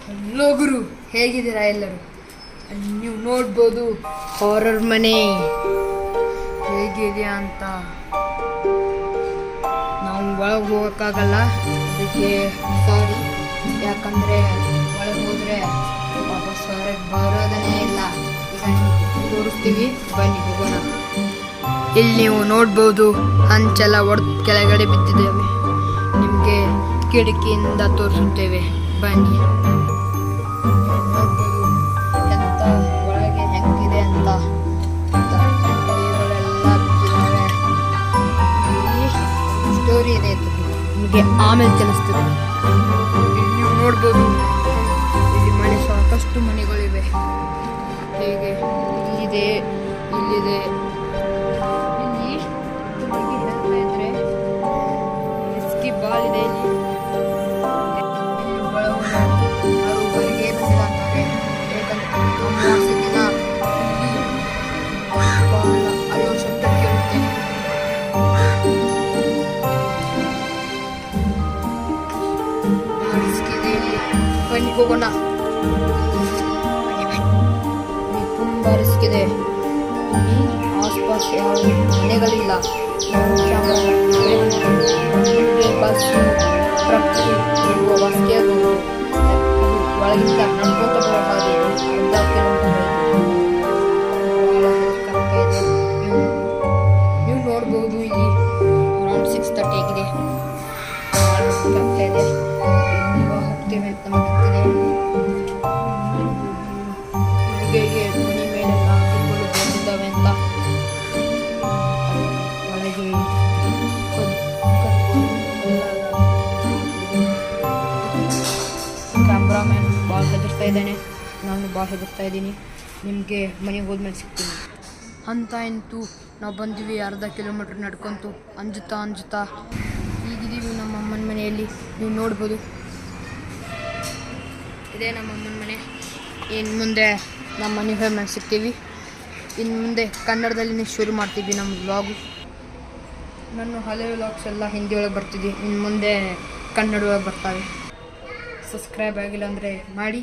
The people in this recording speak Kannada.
ಹಲೋ ಗುರು, ಹೇಗಿದ್ದೀರಾ ಎಲ್ಲರೂ? ನೀವು ನೋಡ್ಬೋದು ಹಾರರ್ ಮನೆ ಹೇಗಿದೆ ಅಂತ. ನಾವು ಒಳಗೆ ಹೋಗೋಕ್ಕಾಗಲ್ಲ, ಅದಕ್ಕೆ ಸಾರಿ. ಯಾಕಂದರೆ ಒಳಗೆ ಹೋದರೆ ವಾಪಸ್ ಹೊರಗೆ ಬರೋದನ್ನೇ ಇಲ್ಲ. ಈಗ ತೋರಿಸ್ತೀವಿ, ಬನ್ನಿ ಹೋಗೋಣ. ಇಲ್ಲಿ ನೀವು ನೋಡ್ಬೋದು ಹಂಚೆಲ್ಲ ಒಡೆದು ಕೆಳಗಡೆ ಬಿದ್ದಿದ್ದೇವೆ. ನಿಮಗೆ ಕಿಟಕಿಯಿಂದ ತೋರಿಸುತ್ತೇವೆ, ಬನ್ನಿ. ನೋಡ್ಬೋದು ಎಂತ ಒಳಗೆ ಹೆಂಗಿದೆ ಅಂತ. ಕೈಗಳೆಲ್ಲ ಬಿದ್ದಿದ್ದಾವೆ. ಇಲ್ಲಿ ಸ್ಟೋರಿ ಇದೆ, ನಿಮಗೆ ಆಮೇಲೆ ತಿಳಿಸ್ತದೆ. ಇಲ್ಲಿ ನೀವು ನೋಡ್ಬೋದು, ಇಲ್ಲಿ ಮನೆ ಸಾಕಷ್ಟು ಮನೆಗಳಿವೆ. ಹೇಗೆ ಇಲ್ಲಿದೆ, ಇಲ್ಲಿದೆ. ಇಲ್ಲಿ ಹುಡುಗಿ ಹೇಳ್ತಾ ಇದ್ರೆ ರಿಸ್ಕಿ ಬಾಲ್ ಇದೆ. ಇಲ್ಲಿ ಯಾರು ಹೊರಗೆ ಬಂದಿಲ್ಲ ಅಂತಾರೆ. ಯಾಕಂದ್ರೆ ಅಮಾವಾಸ್ಯೆ ದಿನ ಇಲ್ಲಿ ಅಯ್ಯೋ ಶಬ್ದ ಕೇಳುತ್ತೆ. ರಿಸ್ಕ್ ಇದೆ ಇಲ್ಲಿ, ಬನ್ನಿ ಹೋಗೋಣ. ತುಂಬ ರಿಸ್ಕ್ ಇದೆ. ಆಸ್ಪಾಸ್ ಯಾವ ಮನೆಗಳಿಲ್ಲ. ಬಸ್ ಟ್ರಕ್ ಬಸ್ಗೆ ಒಳಗಿಂದ ನಡ್ಕೊಂತ ಹೋಗೋದು ಅರ್ಧ ಕಿಲೋಮೀಟರ್. ನೀವು ನೋಡ್ಬೋದು ಇಲ್ಲಿ ಅರೌಂಡ್ 6:30 ಆಗಿದೆ. ಇದೆ ಹೋಗ್ತೇವೆ ಅಂತ ಮಾಡ್ತಿದೆ. ಹುಡುಗಿಗೆ ಮನೆ ಮೇಲೆಲ್ಲ ಹಾಕಿಕೊಂಡು ಬಂದಿದ್ದಾವೆ ಅಂತ ಒಳಗೆ ಕ್ಯಾಮ್ರಾಮ್ಯಾನ್ ಭಾಳ ಹೆದರ್ತಾ ಇದ್ದಾನೆ, ನಾನು ಭಾಳ ಹೆದರ್ತಾ ಇದ್ದೀನಿ. ನಿಮಗೆ ಮನೆಗೆ ಹೋದ್ಮೇಲೆ ಸಿಗ್ತೀನಿ ಅಂತ. ಇಂತೂ ನಾವು ಬಂದ್ವಿ ಅರ್ಧ ಕಿಲೋಮೀಟ್ರ್ ನಡ್ಕೊಂತು, ಅಂಜುತ್ತಾ ಈಗಿದ್ದೀವಿ ನಮ್ಮ ಅಮ್ಮನ ಮನೆಯಲ್ಲಿ. ನೀವು ನೋಡ್ಬೋದು, ಇದೇ ನಮ್ಮ ಅಮ್ಮನ ಮನೆ. ಇನ್ನು ಮುಂದೆ ನಮ್ಮ ಮನೆಗೆ ಹೋದ್ಮೇಲೆ ಸಿಗ್ತೀವಿ. ಇನ್ನು ಮುಂದೆ ಕನ್ನಡದಲ್ಲಿನೇ ಶುರು ಮಾಡ್ತೀವಿ ನಮ್ಮ ವ್ಲಾಗು. ನನ್ನ ಹಳೆ ವ್ಲಾಗ್ಸ್ ಎಲ್ಲ ಹಿಂದಿ ಒಳಗೆ ಬರ್ತಿದ್ವಿ, ಇನ್ನು ಮುಂದೆ ಕನ್ನಡ ಒಳಗೆ ಬರ್ತಾವೆ. ಸಬ್ಸ್ಕ್ರೈಬ್ ಆಗಿಲ್ಲ ಅಂದರೆ ಮಾಡಿ.